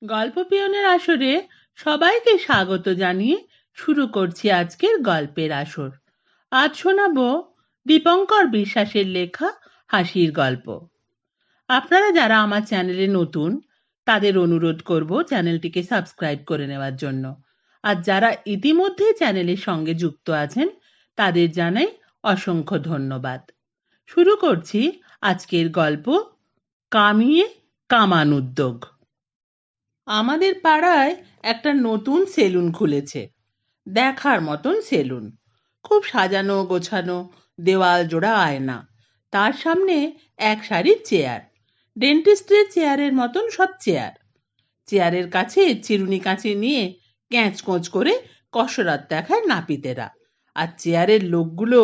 গল্প পিয়নের আসরে সবাইকে স্বাগত জানিয়ে শুরু করছি আজকের গল্পের আসর। আজ শোনাবো দীপঙ্কর বিশ্বাসের লেখা হাসির গল্প। আপনারা যারা আমার চ্যানেলে নতুন তাদের অনুরোধ করব চ্যানেলটিকে সাবস্ক্রাইব করে নেওয়ার জন্য। আর যারা ইতিমধ্যে চ্যানেলের সঙ্গে যুক্ত আছেন তাদের জানাই অসংখ্য ধন্যবাদ। শুরু করছি আজকের গল্প, কামিয়ে কামান উদ্যোগ। আমাদের পাড়ায় একটা নতুন সেলুন খুলেছে, দেখার মতন সেলুন। খুব সাজানো গোছানো, দেওয়াল জোড়া আয়না, তার সামনে এক সারি চেয়ার, ডেন্টিস্টের চেয়ারের মতন সব চেয়ার। চেয়ারের কাছে চিরুনি কাঁচি নিয়ে ক্যাঁচকোঁচ করে কসরত দেখায় নাপিতেরা, আর চেয়ারের লোকগুলো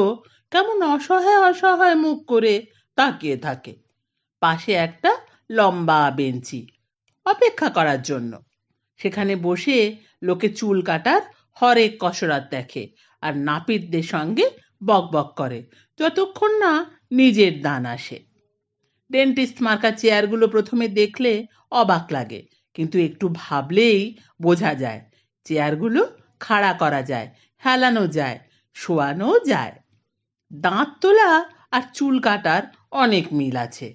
কেমন অসহায় অসহায় মুখ করে তাকিয়ে থাকে। পাশে একটা লম্বা বেঞ্চি, অপেক্ষা করার জন্য। সেখানে বসে লোকে চুল কাটার হরেক কসরত দেখে আর নাপিতদের সঙ্গে বকবক করে, যতক্ষণ না নিজের দান আসে। ডেন্টিস্ট মার্কা চেয়ারগুলো প্রথমে দেখলে অবাক লাগে, কিন্তু একটু ভাবলেই বোঝা যায় চেয়ারগুলো খাড়া করা যায়, হেলানো যায়, শোয়ানো যায়। দাঁত তোলা আর চুল কাটার অনেক মিল আছে।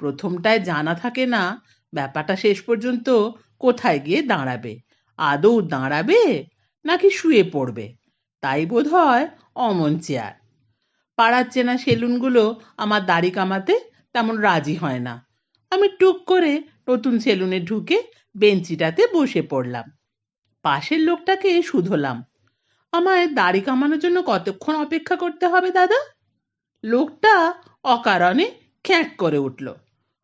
প্রথমটায় জানা থাকে না ব্যাপারটা শেষ পর্যন্ত কোথায় গিয়ে দাঁড়াবে, আদৌ দাঁড়াবে নাকি শুয়ে পড়বে। তাই বোধ হয় অমন চেয়ার। পাড়ার চেনা সেলুনগুলো আমার দাড়ি কামাতে তেমন রাজি হয় না। আমি টুক করে নতুন সেলুনে ঢুকে বেঞ্চিটাতে বসে পড়লাম। পাশের লোকটাকে শুধলাম, আমায় দাড়ি কামানোর জন্য কতক্ষণ অপেক্ষা করতে হবে দাদা? লোকটা অকারণে খ্যাঁক করে উঠল।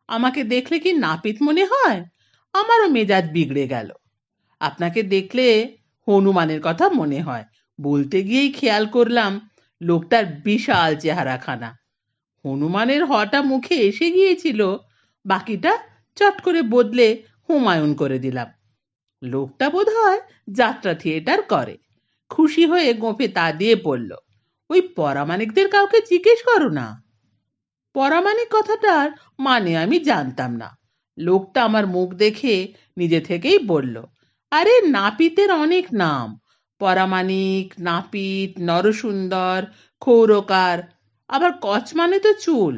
আমাকে দেখলে কি নাপিত মনে হয়? আমারও মেজাজ বিগড়ে গেল। আপনাকে দেখলে হনুমানের কথা মনে হয়, বলতে গিয়েই খেয়াল করলাম লোকটার বিশাল চেহারাখানা। হনুমানের হটা মুখে এসে গিয়েছিল, বাকিটা চট করে বদলে হুমায়ুন করে দিলাম। লোকটা বোধহয় যাত্রা থিয়েটার করে। খুশি হয়ে গোঁফে তা দিয়ে পড়ল, ওই পরামানিকদের কাউকে জিজ্ঞেস করো না। পরামানিক কথাটার মানে আমি জানতাম না। লোকটা আমার মুখ দেখে নিজে থেকেই বলল, আরে নাপিতের অনেক নাম, পরামানিক, নাপিত, নরসুন্দর, ক্ষৌরকার। আবার কচ মানে তো চুল,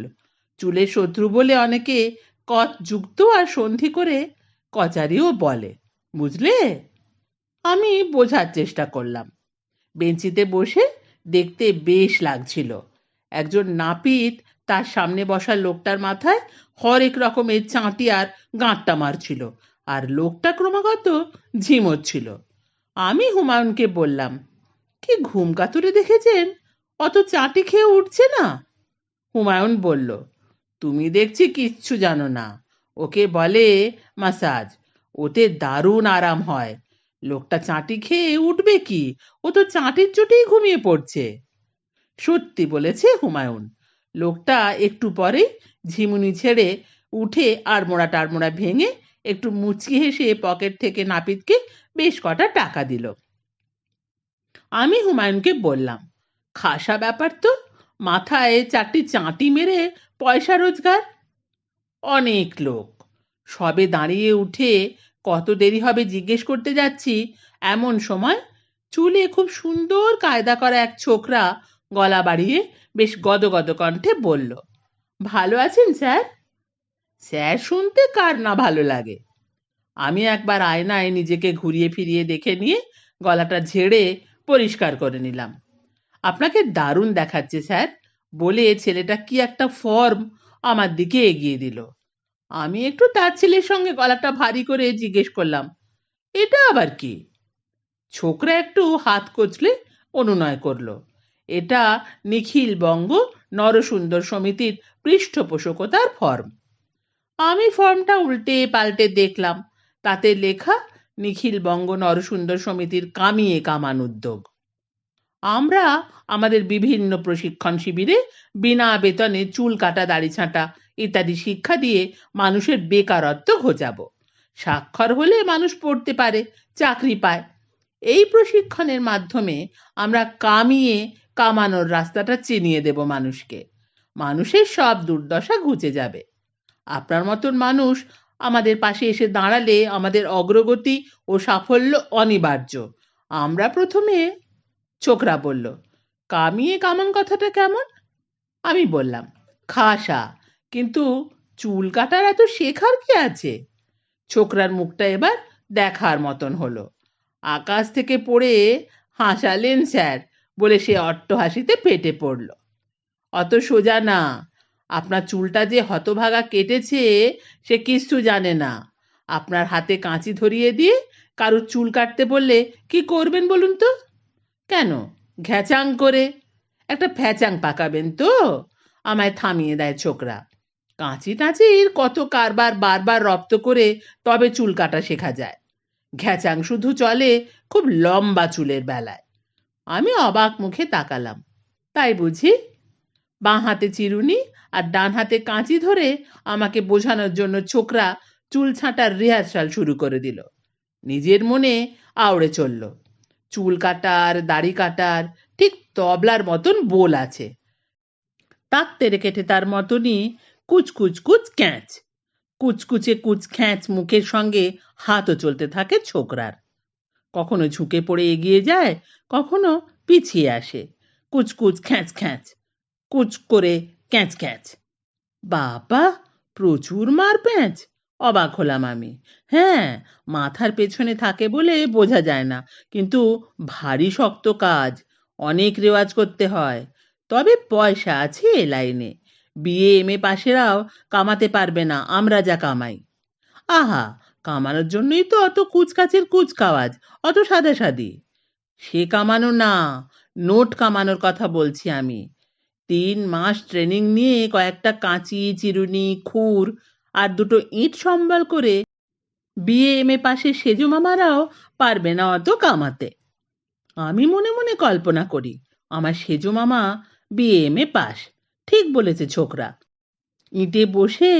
চুলের শত্রু বলে অনেকে কচ যুক্ত আর সন্ধি করে কচারিও বলে, বুঝলে? আমি বোঝার চেষ্টা করলাম। বেঞ্চিতে বসে দেখতে বেশ লাগছিল। একজন নাপিত তার সামনে বসা লোকটার মাথায় হরেক রকমের চাঁটি আর গাঁটটা মারছিল, আর লোকটা ক্রমাগত ঝিমোচ্ছিল। আমি হুমায়ুনকে বললাম, কি ঘুম কাতুরে দেখেছেন, অত চাঁটি খেয়ে উঠছে না? হুমায়ুন বলল, তুমি দেখছি কিচ্ছু জানো না, ওকে বলে মাসাজ, ওতে দারুণ আরাম হয়। লোকটা চাঁটি খেয়ে উঠবে কি, ও তো চাঁটির চোটেই ঘুমিয়ে পড়ছে। সত্যি বলেছে হুমায়ুন। লোকটা একটু পরেই ঝিমুনি ছেড়ে উঠে আড়মোড়া টাড়মোড়া ভেঙে একটু মুচকি হেসে পকেট থেকে নাপিতকে বেশ কটা টাকা দিল। আমি হুমায়ুনকে বললাম, খাসা ব্যাপার তো, মাথায় 4টি চাঁটি মেরে পয়সা রোজগার। অনেক লোক। সবে দাঁড়িয়ে উঠে কত দেরি হবে জিজ্ঞেস করতে যাচ্ছি, এমন সময় চুলে খুব সুন্দর কায়দা করা এক ছোকরা গলা বাড়িয়ে বেশ গদগদ কণ্ঠে বলল, ভালো আছেন স্যার? স্যার শুনতে কার না ভালো লাগে। আমি একবার আয়নায় নিজেকে ঘুরিয়ে ফিরিয়ে দেখে নিয়ে গলাটা ঝেড়ে পরিষ্কার করে নিলাম। আপনাকে দারুণ দেখাচ্ছে স্যার, বলে ছেলেটা কি একটা ফর্ম আমার দিকে এগিয়ে দিল। আমি একটু তার ছেলের সঙ্গে গলাটা ভারী করে জিজ্ঞেস করলাম, এটা আবার কি? ছোকরা একটু হাত কচলে অনুনয় করলো, এটা নিখিল বঙ্গ নরসুন্দর সমিতির পৃষ্ঠপোষকতার ফর্ম। আমি ফর্মটা উল্টে পাল্টে দেখলাম, তাতে লেখা নিখিল বঙ্গ নরসুন্দর সমিতির কামিয়ে কামান উদ্যোগ। আমরা আমাদের বিভিন্ন প্রশিক্ষণ শিবিরে বিনা বেতনে চুল কাটা, দাড়ি ছাঁটা ইত্যাদি শিক্ষা দিয়ে মানুষের বেকারত্ব ঘোচাবো। স্বাক্ষর হলে মানুষ পড়তে পারে, চাকরি পায়। এই প্রশিক্ষণের মাধ্যমে আমরা কামিয়ে কামানোর রাস্তাটা চিনিয়ে দেব মানুষকে। মানুষের সব দুর্দশা ঘুচে যাবে। আপনার মতন মানুষ আমাদের পাশে এসে দাঁড়ালে আমাদের অগ্রগতি ও সাফল্য অনিবার্য। আমরা প্রথমে। ছোকরা বলল, কামিয়ে কামান কথাটা কেমন? আমি বললাম, খাসা, কিন্তু চুল কাটার এত শেখার কি আছে? ছোকরার মুখটা এবার দেখার মতন হলো। আকাশ থেকে পড়ে হাসালেন স্যার, বলে সে অট্টহাসিতে পেটে পড়ল। অত সোজা না, আপনার চুলটা যে হতভাগা কেটেছে সে কিচ্ছু জানে না। আপনার হাতে কাঁচি ধরিয়ে দিয়ে কারুর চুল কাটতে বললে কি করবেন বলুন তো? কেন, ঘ্যাচাং করে একটা ফ্যাচাং পাকাবেন তো? আমায় থামিয়ে দেয় ছোকরা। কাঁচি টাঁচির কত কারবার বারবার রপ্ত করে তবে চুল কাটা শেখা যায়। ঘ্যাচাং শুধু চলে খুব লম্বা চুলের বেলায়। আমি অবাক মুখে তাকালাম। তাই বুঝি? বাঁ হাতে চিরুনি আর ডান হাতে কাঁচি ধরে আমাকে বোঝানোর জন্য ছোকরা চুল ছাঁটার রিহার্সাল শুরু করে দিল। নিজের মনে আওড়ে চলল, চুল কাটার দাড়ি কাটার ঠিক তবলার মতন বোল আছে, তাক তেরে কেটে তার মতনই কুচ কুচ কুচ ক্যাঁচ। কুচকুচে কুচ খ্যাঁচ মুখের সঙ্গে হাতও চলতে থাকে ছোকরার। কখনো ঝুঁকে পড়ে এগিয়ে যায়, কখনো পিছিয়ে আসে। কুচকুচ খ্যাঁচ খ্যাঁচ, কুচ করে ক্যাঁচ ক্যাঁচ। বাবা, প্রচুর মার প্যাঁচ! অবাক হলাম আমি। হ্যাঁ, মাথার পেছনে থাকে বলে বোঝা যায় না, কিন্তু ভারী শক্ত কাজ, অনেক রেওয়াজ করতে হয়। তবে পয়সা আছে এ লাইনে। বিএ এমএ পাশেরাও কামাতে পারবে না আমরা যা কামাই। আহা, কামানোর জন্যই তো অত কুচকাচের কুচকাওয়াজ, অত সাদাসাদি। সে কামানো না, নোট কামানোর কথা বলছি আমি। 3 মাস ট্রেনিং নিয়ে কয়েকটা কাঁচি চিরুনি খুর আর দুটো ইট সম্বল করে বিএ এমএ পাশে সেজো মামারাও পারবে না অত কামাতে। আমি মনে মনে কল্পনা করি, আমার সেজো মামা বিএ এমএ পাস। ঠিক বলেছে ছোকরা। ইটে বসে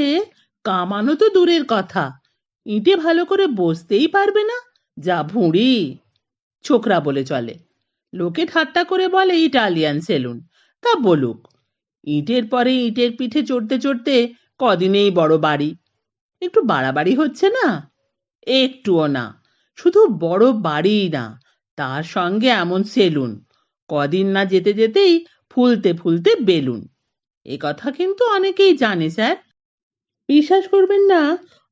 কামানো তো দূরের কথা, ইটে ভালো করে বসতেই পারবে না, যা ভুঁড়ি। ছোকরা বলে চলে। লোকে ঠাট্টা করে বলে ইটালিয়ান সেলুন। তা বলুক, ইটের পরে ইটের পিঠে চড়তে চড়তে কদিনেই বড় বাড়ি। একটু বাড়াবাড়ি হচ্ছে না? একটুও না। শুধু বড় বাড়িই না, তার সঙ্গে এমন সেলুন, কদিন না যেতে যেতেই ফুলতে ফুলতে বেলুন। এ কথা কিন্তু অনেকেই জানে স্যার। বিশ্বাস করবেন না,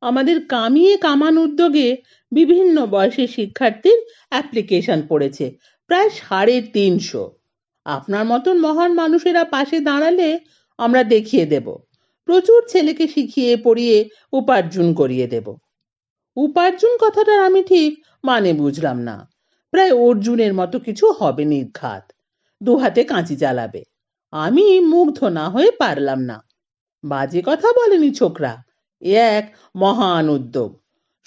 আমাদের কামিয়ে কামান উদ্যোগে বিভিন্ন বয়সের শিক্ষার্থীর অ্যাপ্লিকেশন পড়েছে প্রায় 350। আপনার মতন মহান মানুষেরা পাশে দাঁড়ালে আমরা দেখিয়ে দেব, প্রচুর ছেলেকে শিখিয়ে পড়িয়ে উপার্জন করিয়ে দেব। উপার্জন কথাটার আমি ঠিক মানে বুঝলাম না। প্রায় অর্জুনের মতো কিছু হবে নির্ঘাত, 2 হাতে কাঁচি চালাবে। আমি মুগ্ধ না হয়ে পারলাম না। বাজে কথা বলেনি ছোকরা, এ এক মহান উদ্যোগ,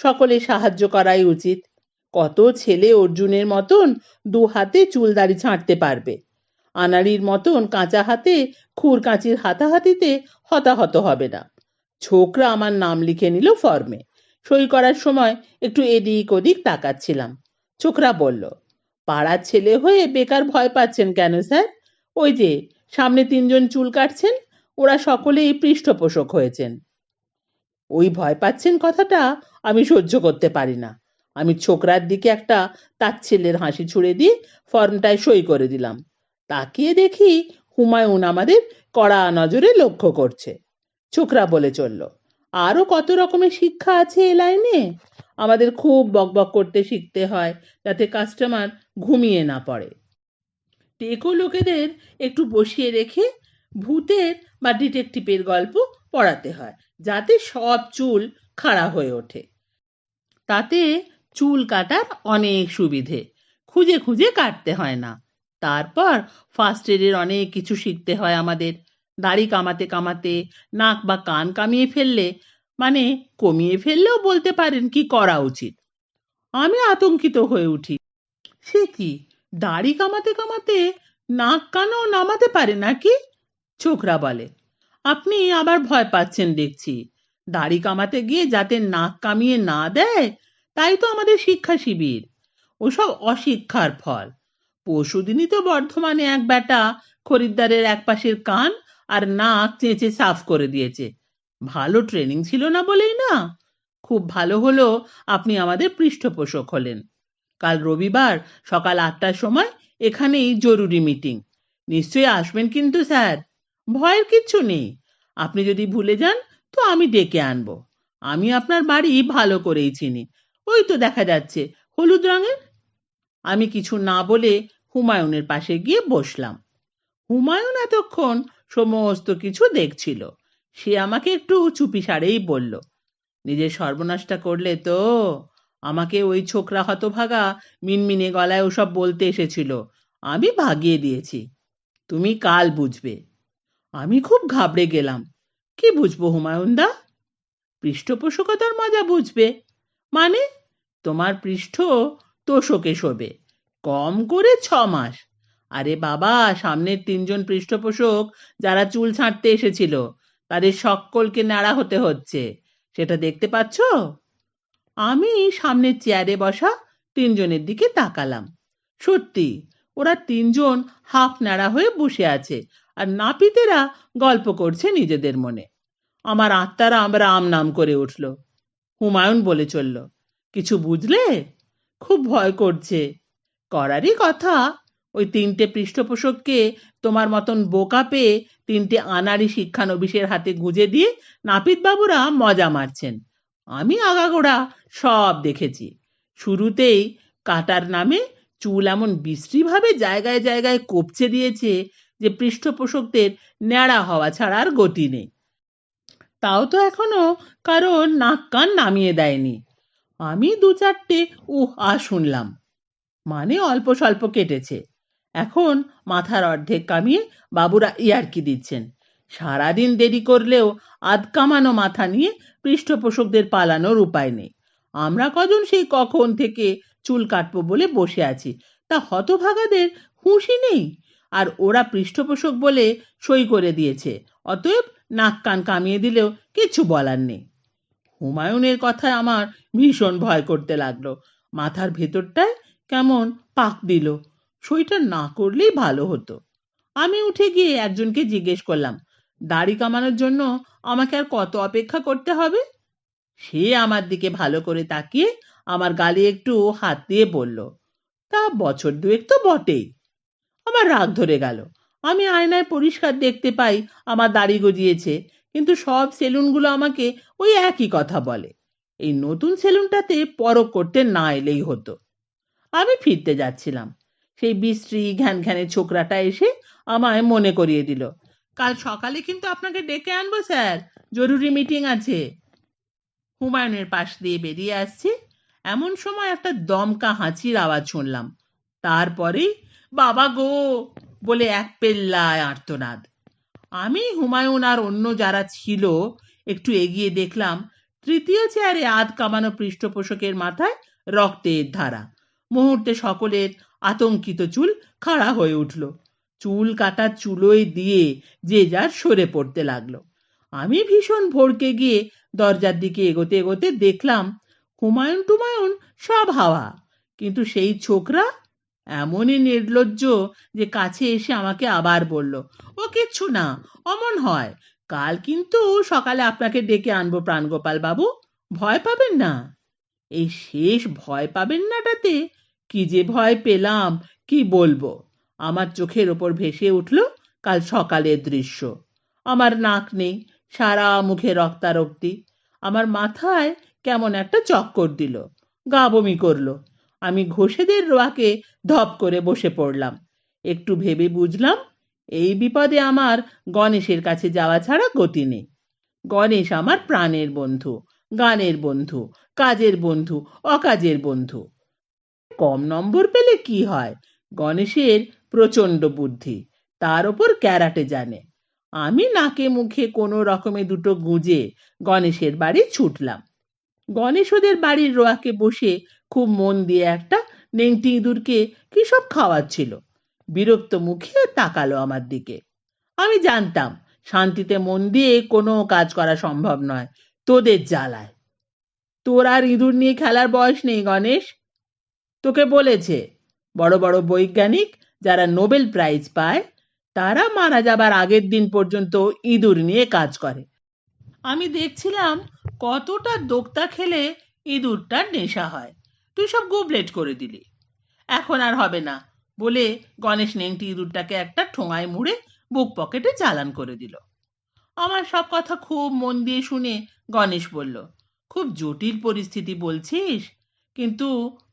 সকলে সাহায্য করাই উচিত। কত ছেলে অর্জুনের মতন 2 হাতে চুল দাড়ি ছাঁটতে পারবে, আনাড়ির মতন কাঁচা হাতে খুর কাঁচির হাতাহাতিতে হতাহত হবে না। ছোকরা আমার নাম লিখে নিল ফর্মে। সই করার সময় একটু এদিক ওদিক তাকাচ্ছিলাম। ছোকরা বলল, পাড়ার ছেলে হয়ে বেকার ভয় পাচ্ছেন কেন স্যার? ওই যে সামনে 3জন চুল কাটছেন, ওরা সকলেই পৃষ্ঠপোষক হয়েছেন। ওই ভয় পাচ্ছেন কথাটা আমি সহ্য করতে পারি না। আমি ছোকরার দিকে একটা তাচ্ছিল্যের হাসি ছুড়ে দিয়ে ফর্মটায় সই করে দিলাম। তাকিয়ে দেখি হুমায়ুন আমাদের কড়া নজরে লক্ষ্য করছে। ছোকরা বলে চলল, আরো কত রকমের শিক্ষা আছে এ লাইনে। আমাদের খুব বকবক করতে শিখতে হয়, যাতে কাস্টমার ঘুমিয়ে না পড়ে। টেকো লোকেদের একটু বসিয়ে রেখে ভূতের বা ডিটেকটিভের গল্প পড়াতে হয়, যাতে সব চুল খাড়া হয়ে ওঠে। তাতে চুল কাটার অনেক সুবিধে, খুঁজে খুঁজে কাটতে হয় না। তারপর ফার্স্ট এডের অনেক কিছু শিখতে হয় আমাদের। দাড়ি কামাতে কামাতে নাক বা কান কামিয়ে ফেললে, মানে কমিয়ে ফেললেও বলতে পারেন, কি করা উচিত। আমি আতঙ্কিত হয়ে উঠি। সে কি, দাড়ি কামাতে কামাতে নাক কানও নামাতে পারে নাকি? ছোকরা বলে, আপনি আবার ভয় পাচ্ছেন দেখছি। দাড়ি কামাতে গিয়ে যাতে নাক কামিয়ে না দেয়, তাই তো আমাদের শিক্ষা শিবির। ওসব অশিক্ষার ফল। পরশুদিনই তো বর্ধমানে এক বেটা খরিদ্দারের একপাশের কান আর নাক চেঁচে সাফ করে দিয়েছে। ভালো ট্রেনিং ছিল না বলেই না। খুব ভালো হলো আপনি আমাদের পৃষ্ঠপোষক হলেন। কাল রবিবার সকাল ৮টার সময় এখানেই জরুরি মিটিং। নিশ্চয়ই আসবেন কিন্তু স্যার। ভয়ের কিচ্ছু নেই। আপনি যদি ভুলে যান তো আমি ডেকে আনবো। আমি আপনার বাড়ি ভালো করেই চিনি। ওই তো দেখা যাচ্ছে, হলুদ রঙের। আমি কিছু না বলে হুমায়ুনের পাশে গিয়ে বসলাম। হুমায়ুন এতক্ষণ সমস্ত কিছু দেখছিল। সে আমাকে একটু চুপিসারেই বলল, নিজের সর্বনাশটা করলে তো। আমাকে ওই ছোকরা হতভাগা মিনমিনে গলায় ওসব বলতে এসেছিল, আমি ভাগিয়ে দিয়েছি। তুমি কাল বুঝবে। আমি খুব ঘাবড়ে গেলাম। কি বুঝবো হুমায়ুন দা? পৃষ্ঠপোষকতার মজা বুঝবে মানে? তোমার পৃষ্ঠ তোষকে শোবে, কম করে 6 মাস। আরে বাবা, সামনের 3জন পৃষ্ঠপোষক যারা চুল ছাঁটতে এসেছিল তাদের সকলকে ন্যাড়া হতে হচ্ছে, সেটা দেখতে পাচ্ছ? আমি সামনের চেয়ারে বসা 3জনের দিকে তাকালাম। সত্যি, ওরা 3জন হাফ ন্যাড়া হয়ে বসে আছে, আর নাপিতেরা গল্প করছে নিজেদের মনে। আমার আত্মারা আমরা আম নাম করে উঠল। হুমায়ুন বলে চলল, কিছু বুঝলে? খুব ভয় করছে। করারই কথা। ওই 3টে পৃষ্ঠপোষককে তোমার মতন বোকা পেয়ে 3টে আনাড়ি শিক্ষানবিশের হাতে গুঁজে দিয়ে নাপিত বাবুরা মজা মারছেন। আমি আগাগোড়া সব দেখেছি। শুরুতেই কাটার নামে চুল এমন বিশ্রীভাবে জায়গায় জায়গায় কোপচে দিয়েছে যে পৃষ্ঠপোষকদের ন্যাড়া হওয়া ছাড়া আর গতি নেই। তাও তো এখনো কারণ নাক কান নামিয়ে দেয়নি। আমি 2-4টে শুনলাম, মানে অল্প স্বল্প কেটেছে। এখন মাথার অর্ধেক কামিয়ে বাবুরা ইয়ার্কি দিচ্ছেন। সারাদিন দেরি করলেও আধ কামানো মাথা নিয়ে পৃষ্ঠপোষকদের পালানোর উপায় নেই। আমরা কজন সেই কখন থেকে চুল কাটবো বলে বসে আছি, তা হতভাগাদের হুঁশই নেই। আর ওরা পৃষ্ঠপোষক বলে সই করে দিয়েছে, অতএব নাক কান কামিয়ে দিলেও কিছু বলার নেই। হুমায়ুনের কথায় আমার ভীষণ ভয় করতে লাগলো। মাথার ভেতরটায় কেমন পাক দিল। সইটা না করলেই ভালো হতো। আমি উঠে গিয়ে একজনকে জিজ্ঞেস করলাম, দাড়ি কামানোর জন্য আমাকে আর কত অপেক্ষা করতে হবে? সে আমার দিকে ভালো করে তাকিয়ে আমার গালে একটু হাত দিয়ে বলল, তা বছর 2 তো বটেই। আমার রাগ ধরে গেল। আমি আয়নায় পরিষ্কার দেখতে পাই আমার দাড়ি গজিয়েছে, কিন্তু সব সেলুনগুলো আমাকে ওই একই কথা বলে। এই নতুন সেলুনটাতে পরখ করতে না এলেই হতো। আমি ফিরতে যাচ্ছিলাম, সেই বিশ্রী ঘ্যান ঘ্যানের ছোকরাটা এসে আমায় মনে করিয়ে দিল, কাল সকালে কিন্তু আপনাকে ডেকে আনবো স্যার, জরুরি মিটিং আছে। হুমায়ুনের পাশ দিয়ে বেরিয়ে আসছি, এমন সময় একটা দমকা হাঁচির আওয়াজ শুনলাম। তারপরেই বাবা গো বলে এক পেল্লায় আর্তনাদ। আমি, হুমায়ুন আর অন্য যারা ছিল একটু এগিয়ে দেখলাম, তৃতীয় চেয়ারে আধ কামানো পৃষ্ঠপোষকের মাথায় রক্তের ধারা। মুহূর্তে সকলের আতঙ্কিত চুল খাড়া হয়ে উঠল। চুল কাটা চুলোয় দিয়ে যে যার সরে পড়তে লাগলো। আমি ভীষণ ভড়কে গিয়ে দরজার দিকে এগোতে এগোতে দেখলাম হুমায়ুন টুমায়ুন সব হাওয়া, কিন্তু সেই ছোকরা এমনই নির্লজ্জ যে কাছে এসে আমাকে আবার বলল, ও কিচ্ছু না, অমন হয়। কাল কিন্তু সকালে আপনাকে ডেকে আনবো প্রাণগোপাল বাবু, ভয় পাবেন না। এই শেষ ভয় পাবেন নাটাতে কি যে ভয় পেলাম কি বলবো। আমার চোখের ওপর ভেসে উঠল কাল সকালের দৃশ্য। আমার নাক নেই, সারা মুখে রক্তারক্তি। আমার মাথায় কেমন একটা চক্কর দিল, গা বমি করলো। আমি ঘোষেদের রোয়াকে ধপ করে বসে পড়লাম। একটু ভেবে বুঝলাম এই বিপদে আমার গণেশের কাছে যাওয়া ছাড়া গতি নেই। গণেশ আমার প্রাণের বন্ধু, গানের বন্ধু, কাজের বন্ধু, অকাজের বন্ধু। কম নম্বর পেলে কি হয়, গণেশের প্রচণ্ড বুদ্ধি, তার ওপর ক্যারাটে জানে। আমি নাকে মুখে কোনো রকমে দুটো গুঁজে গণেশের বাড়ি ছুটলাম। গণেশ ওদের বাড়ির রোয়াকে বসে খুব মন দিয়ে একটা নেংটি ইঁদুরকে কি সব খাওয়াচ্ছিল। বিরক্ত মুখে তাকালো আমার দিকে। আমি জানতাম শান্তিতে মন দিয়ে কোনো কাজ করা সম্ভব নয় তোদের জ্বালায়। তোর আর ইঁদুর নিয়ে খেলার বয়স নেই গণেশ। তোকে বলেছে, বড় বড় বৈজ্ঞানিক যারা নোবেল প্রাইজ পায় তারা মারা যাবার আগের দিন পর্যন্ত ইঁদুর নিয়ে কাজ করে। আমি দেখছিলাম কতটা দোক্তা খেলে ইঁদুরটার নেশা হয়, তুই সব গুবলেট করে দিলি। এখন আর হবে না বলে গণেশ নেংটি ইঁদুরটাকে একটা ঠোঙায় মুড়ে বুক পকেটে চালান করে দিল। আমার সব কথা খুব মন দিয়ে শুনে গণেশ বলল, খুব জটিল পরিস্থিতি বলছিস, কিন্তু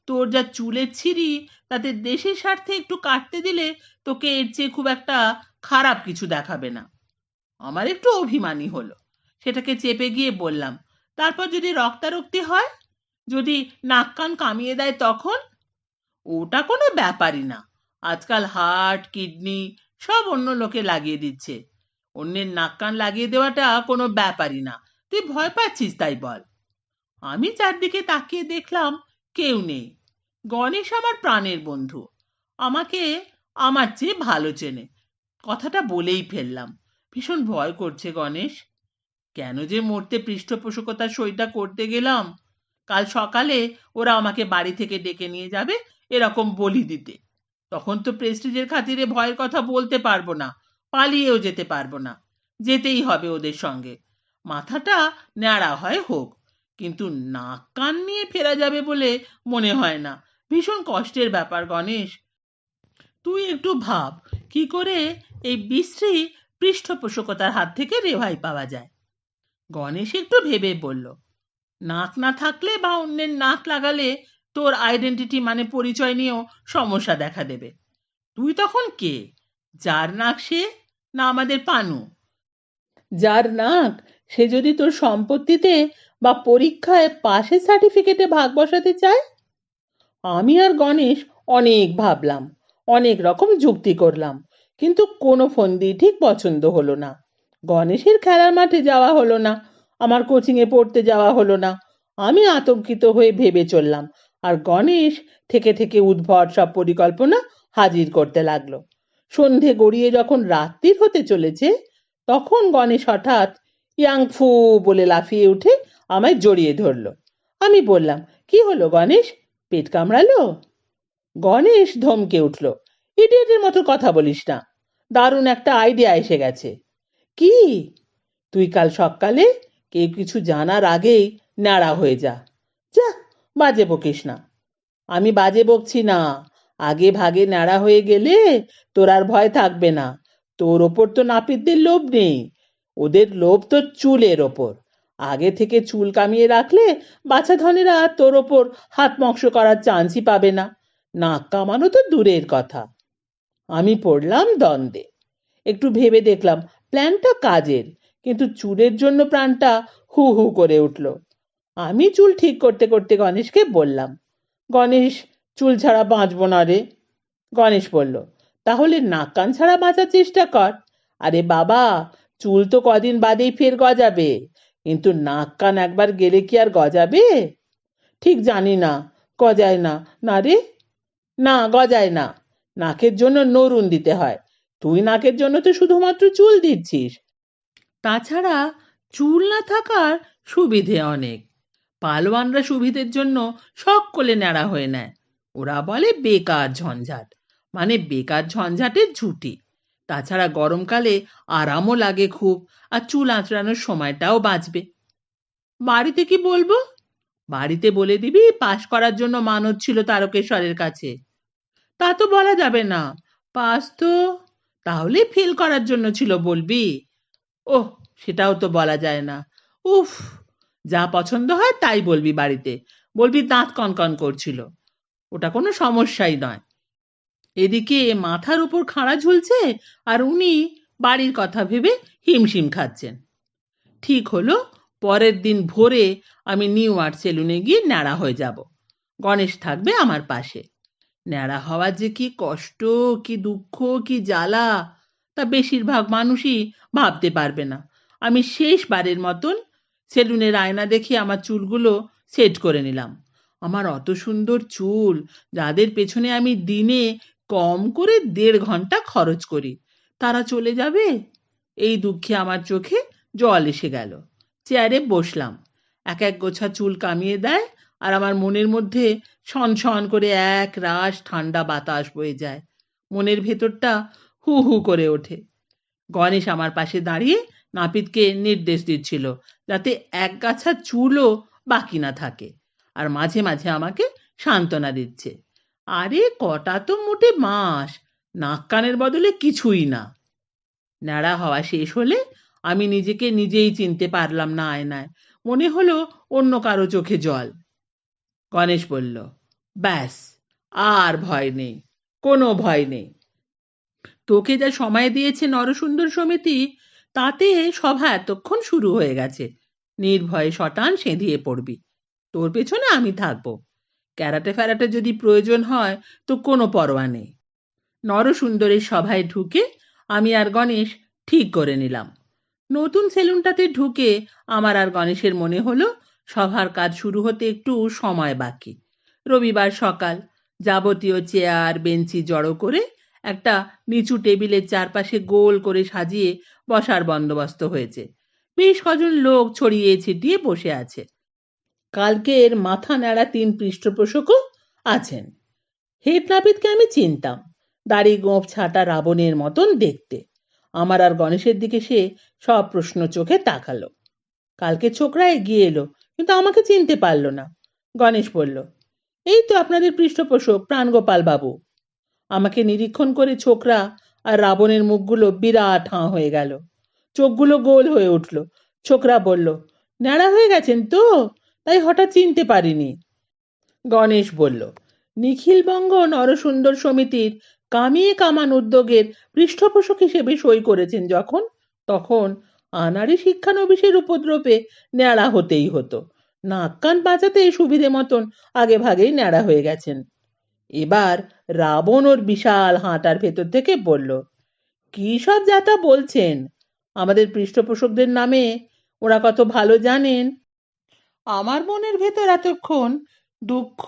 তোর যা চুলের ছিঁড়ি, তাতে দেশের স্বার্থে একটু কাটতে দিলে তোকে এর চেয়ে খুব একটা খারাপ কিছু দেখাবে না। আমার একটু অভিমানী হলো, সেটাকে চেপে গিয়ে বললাম, তারপর যদি রক্তারক্তি হয়, যদি নাক কান কামিয়ে দেয় তখন? ওটা কোনো ব্যাপারই না, আজকাল হার্ট কিডনি সব অন্য লোকে লাগিয়ে দিচ্ছে, অন্যের নাক কান লাগিয়ে দেওয়াটা কোনো ব্যাপারই না, তুই ভয় পাচ্ছিস তাই বল। আমি চারদিকে তাকিয়ে দেখলাম কেউ নেই। গণেশ আমার প্রাণের বন্ধু, আমাকে আমার চেয়ে ভালো চেনে, কথাটা বলেই ফেললাম, ভীষণ ভয় করছে গণেশ। কেন যে মরতে পৃষ্ঠপোষকতার সইটা করতে গেলাম, কাল সকালে ওরা আমাকে বাড়ি থেকে ডেকে নিয়ে যাবে এরকম বলি দিতে, তখন তো প্রেস্টিজের খাতিরে ভয়ের কথা বলতে পারবো না, পালিয়েও যেতে পারবো না, যেতেই হবে ওদের সঙ্গে, মাথাটা ন্যাড়া হয় হোক, কিন্তু নাক কান নিয়ে ফেরা যাবে বলে মনে হয় না। ভীষণ কষ্টের ব্যাপার গণেশ, তুই একটু ভাব কি করে এই বিশ্রী পৃষ্ঠপোষকতার হাত থেকে রেহাই পাওয়া যায়। গণেশ একটু ভেবে বলল, নাক না থাকলে বা অন্যের নাক লাগালে তোর আইডেন্টিটি মানে পরিচয় নিয়েও সমস্যা দেখা দেবে। তুই তখন কে? যার নাক সে, না আমাদের পানু? যার নাক সে যদি তোর সম্পত্তিতে বা পরীক্ষায় পাশের সার্টিফিকেটে ভাগ বসাতে চায়? আমি আর গণেশ অনেক ভাবলাম, অনেক রকম যুক্তি করলাম, কিন্তু কোনো ফন্দি ঠিক পছন্দ হলো না। গণেশের খেলার মাঠে যাওয়া হলো না, আমার কোচিংয়ে পড়তে যাওয়া হলো না। আমি আতঙ্কিত হয়ে ভেবে চললাম, আর গণেশ থেকে থেকে উদ্ভট সব পরিকল্পনা হাজির করতে লাগলো। সন্ধে গড়িয়ে যখন রাত্রির হতে চলেছে, তখন গণেশ হঠাৎ ইয়াংফু বলে লাফিয়ে উঠে আমায় জড়িয়ে ধরলো। আমি বললাম, কি হলো গণেশ, পেট কামড়ালো? গণেশ ধমকে উঠল, ইডিয়েটের মতো কথা বলিস না, দারুণ একটা আইডিয়া এসে গেছে। কি? তুই কাল সকালে কেউ কিছু জানার আগেই নাড়া হয়ে যা। যা, বাজে বকিস না। আমি বাজে বকছি না, আগে ভাগে নাড়া হয়ে গেলে তোর আর ভয় থাকবে না। তোর ওপর তো নাপিতদের লোভ নেই, ওদের লোভ তো চুলের ওপর। আগে থেকে চুল কামিয়ে রাখলে বাছাধনেরা তোর ওপর হাত মক্স করার চান্সই পাবে না, নাক কামানো তো দূরের কথা। আমি পড়লাম দ্বন্দ্বে, একটু ভেবে দেখলাম প্ল্যানটা কাজের, কিন্তু চুলের জন্য প্রাণটা হু হু করে উঠল। আমি চুল ঠিক করতে করতে গণেশকে বললাম, গণেশ, চুল ছাড়া বাঁচবো না রে। গণেশ বলল, তাহলে নাক কান ছাড়া বাঁচার চেষ্টা কর। আরে বাবা, চুল তো কদিন বাদেই ফের গজাবে, কিন্তু নাক কান একবার গেলে কি আর গজাবে? ঠিক জানি না, গজায় না। না রে, না গজায় না, নাকের জন্য নরুন দিতে হয়, তুই নাকের জন্য তো শুধুমাত্র চুল দিচ্ছিস। তাছাড়া চুল না থাকার সুবিধে অনেক, পালোয়ানরা সুবিধের জন্য শখ করে ন্যাড়া হয়ে নেয়, ওরা বলে বেকার ঝঞ্ঝাট, মানে বেকার ঝঞ্ঝাটের ঝুঁটি। তাছাড়া গরমকালে আরামও লাগে খুব, আর চুল আঁচড়ানোর সময়টাও বাঁচবে। বাড়িতে কি বলবো? বাড়িতে বলে দিবি পাশ করার জন্য মানত ছিল তারকেশ্বরের কাছে। তা তো বলা যাবে না, পাস তো, তাহলে ফেল করার জন্য ছিল বলবি। ওহ, সেটাও তো বলা যায় না। উফ, যা পছন্দ হয় তাই বলবি বাড়িতে, বলবি দাঁত কনকন করছিল, ওটা কোনো সমস্যাই নয়। এদিকে মাথার উপর খাড়া ঝুলছে, আর উনি বাড়ির কথা ভেবে হিমশিম খাচ্ছেন। ঠিক হলো, পরের দিন ভোরে আমি নিউ আর্ট সেলুনে গিয়ে ন্যাড়া হয়ে যাব, গণেশ থাকবে আমার পাশে। ন্যাড়া হওয়ার যে কি কষ্ট, কি দুঃখ, কি জ্বালা, তা বেশিরভাগ মানুষই ভাবতে পারবে না। আমি শেষবারের মতন সেলুনের আয়না দেখে আমার চুলগুলো সেট করে নিলাম। আমার অত সুন্দর চুল, যাদের পেছনে আমি দিনে কম করে 1.5 ঘন্টা খরচ করি, তারা চলে যাবে, এই দুঃখে আমার চোখে জল এসে গেল। চেয়ারে বসলাম, এক এক গোছা চুল কামিয়ে দেয়, আর আমার মনের মধ্যে ছন ছন করে এক রাশ ঠান্ডা বাতাস বয়ে যায়, মনের ভেতরটা হু হু করে ওঠে। গণেশ আমার পাশে দাঁড়িয়ে নাপিতকে নির্দেশ দিচ্ছিল যাতে একগাছা চুলও বাকি না থাকে, আর মাঝে মাঝে আমাকে সান্ত্বনা দিচ্ছে, আরে কটা তো মোটে মাস, নাক কানের বদলে কিছুই না। ন্যাড়া হওয়া শেষ হলে আমি নিজেকে নিজেই চিনতে পারলাম না আয়নায়, মনে হলো অন্য কারো চোখে জল। গণেশ বলল, ব্যাস, আর ভয় নেই, কোনো ভয় নেই। তোকে যা সময় দিয়েছে নরসুন্দর সমিতি, তাতে সভা এতক্ষণ শুরু হয়ে গেছে। নির্ভয়ে শটান সেঁধিয়ে পড়বি, তোর পেছনে আমি থাকবো। ক্যারাটে ফ্যারাটে যদি প্রয়োজন হয় তো কোনো পরোয়া নেই। নরসুন্দরের সভায় ঢুকে আমি আর গণেশ ঠিক করে নিলাম। নতুন সেলুনটাতে ঢুকে আমার আর গণেশের মনে হলো সভার কাজ শুরু হতে একটু সময় বাকি। রবিবার সকাল, যাবতীয় চেয়ার বেঞ্চি জড়ো করে একটা নিচু টেবিলের চারপাশে গোল করে সাজিয়ে বসার বন্দোবস্ত হয়েছে। বেশ কজন লোক ছড়িয়ে ছিটিয়ে বসে আছে। কালকের মাথা ন্যাড়া 3 পৃষ্ঠপোষকও আছেন। হেড নাপিতকে আমি চিনতাম, দাড়ি গোঁফ ছাটা রাবণের মতন দেখতে। আমার আর গণেশের দিকে সে সব প্রশ্ন চোখে তাকালো। কালকে ছোকরা এগিয়ে এলো, কিন্তু আমাকে চিনতে পারলো না। গণেশ বলল, এই তো আপনাদের পৃষ্ঠপোষক প্রাণগোপাল বাবু। আমাকে নিরীক্ষণ করে ছোকরা আর রাবণের মুখগুলো বিরাট হাঁ হয়ে গেল, চোখগুলো গোল হয়ে উঠল। ছোকরা বলল, ন্যাড়া হয়ে গেছেন তো, তাই হঠাৎ চিনতে পারিনি। গণেশ বলল, নিখিলবঙ্গ নরসুন্দর সমিতির কামিয়ে কামান উদ্যোগের পৃষ্ঠপোষক হিসেবে সই করেছেন যখন, তখন আনাড়ি শিক্ষানবিশের উপদ্রবে ন্যাড়া হতেই হতো। নাক কান বাঁচাতে সুবিধে মতন আগে ভাগেই ন্যাড়া হয়ে গেছেন। এবার রাবণ ওর বিশাল হাঁটার ভেতর থেকে বলল, কি সব যাতা বলছেন? আমাদের পৃষ্ঠপোষকদের নামে ওরা কত ভালো জানেন। আমার মনের ভেতর এতক্ষণ দুঃখ,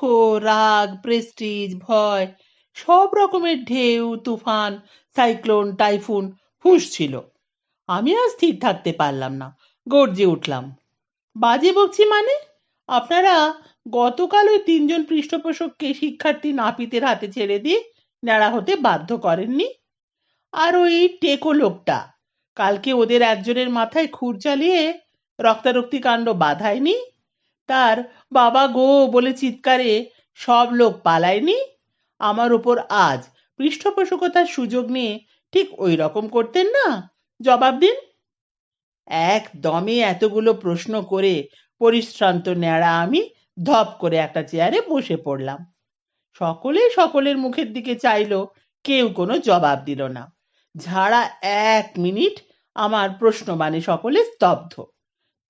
রাগ, প্রেস্টিজ, ভয়, সব রকমের ঢেউ, তুফান, সাইক্লোন, টাইফুন ফুঁসছিল। আমি আর স্থির থাকতে পারলাম না, গর্জে উঠলাম, বাজে বকছি মানে? আপনারা গতকাল ওই 3জন পৃষ্ঠপোষককে শিক্ষার্থী নাপিতের হাতে ছেড়ে দিয়ে ন্যাড়া হতে বাধ্য করেননি? আর ওই টেকো লোকটা কালকে ওদের একজনের মাথায় খুর চালিয়ে রক্তারক্তি কাণ্ড বাধায়নি? তার বাবা গো বলে চিৎকারে সব লোক পালায়নি? আমার উপর আজ পৃষ্ঠপোষকতার সুযোগ নিয়ে ঠিক ওই রকম করতেন না? জবাব দিন। একদমে এতগুলো প্রশ্ন করে পরিশ্রান্ত ন্যাড়া আমি ধপ করে একটা চেয়ারে বসে পড়লাম। সকলে সকলের মুখের দিকে চাইলো, কেউ কোনো জবাব দিল না। ঝাড়া 1 মিনিট আমার প্রশ্ন মানে সকলে স্তব্ধ।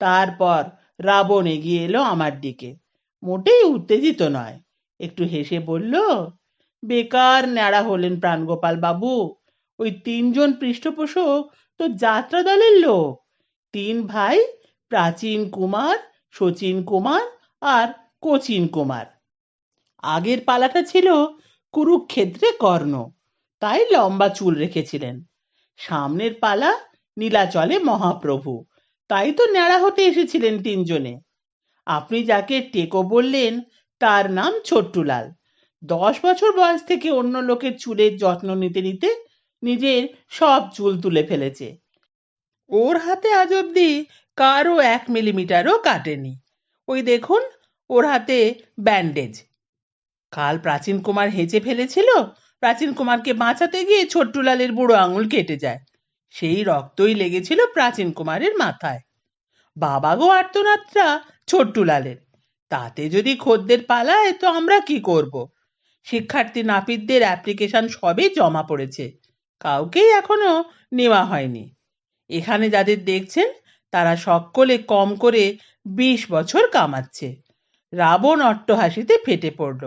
তারপর রাবণ এগিয়ে এলো আমার দিকে, মোটেই উত্তেজিত নয়, একটু হেসে বলল, বেকার ন্যাড়া হলেন প্রাণগোপাল বাবু। ওই 3জন পৃষ্ঠপোষক তো যাত্রা দলের লোক, 3 ভাই, প্রাচীন কুমার, শচীন কুমার আর কোচিন কুমার। আগের পালাটা ছিল কুরুক্ষেত্রে কর্ণ, তাই লম্বা চুল রেখেছিলেন। সামনের পালা নীলাচলে মহাপ্রভু, তাই তো ন্যাড়া হতে এসেছিলেন 3জনে। আপনি যাকে টেকো বললেন তার নাম ছোট্টুলাল। 10 বছর বয়স থেকে অন্য লোকের চুলের যত্ন নিতে নিতে নিজের সব চুল তুলে ফেলেছে। ওর হাতে আজ অব্দি কারও 1 মিলিমিটারও কাটেনি। ওই দেখুন, ওর হাতে ব্যান্ডেজ। কাল প্রাচীন কুমার হেঁচে ফেলেছিল, প্রাচীন কুমারকে বাঁচাতে গিয়ে ছোট্টুলালের বুড়ো আঙুল কেটে যায়, সেই রক্তই লেগেছিল প্রাচীন কুমারের মাথায়। বাবা গো আর্তনাদটা ছোট্টুলালের, তাতে যদি খদ্দের পালায় তো আমরা কি করব? শিক্ষার্থী নাপিতদের অ্যাপ্লিকেশন সবে জমা পড়েছে, কাউকেই এখনো নেওয়া হয়নি। এখানে যাদের দেখছেন তারা সকলে কম করে 20 বছর কামাচ্ছে। রাবণ অট্টহাসিতে ফেটে পড়ল,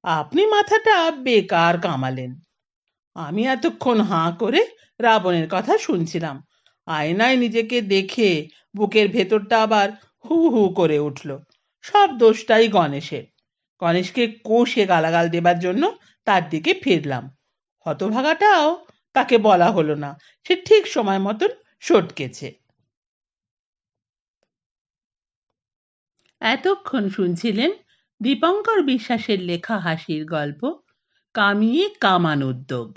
আপনি মাথাটা বেকার কামালেন। আমি এতক্ষণ হাঁ করে রাবণের কথা শুনছিলাম। আয়নায় নিজেকে দেখে বুকের ভেতরটা আবার হু হু করে উঠল। সব দোষটাই গণেশের। গণেশকে কষে গালাগাল দেবার জন্য তার দিকে ফিরলাম। হতভাগাটাও তাকে বলা হলো না, সে ঠিক সময় মতন সটকেছে। এতক্ষণ শুনছিলেন দীপঙ্কর বিশ্বাসের লেখা হাসির গল্প কামিয়ে কামান উদ্যোগ।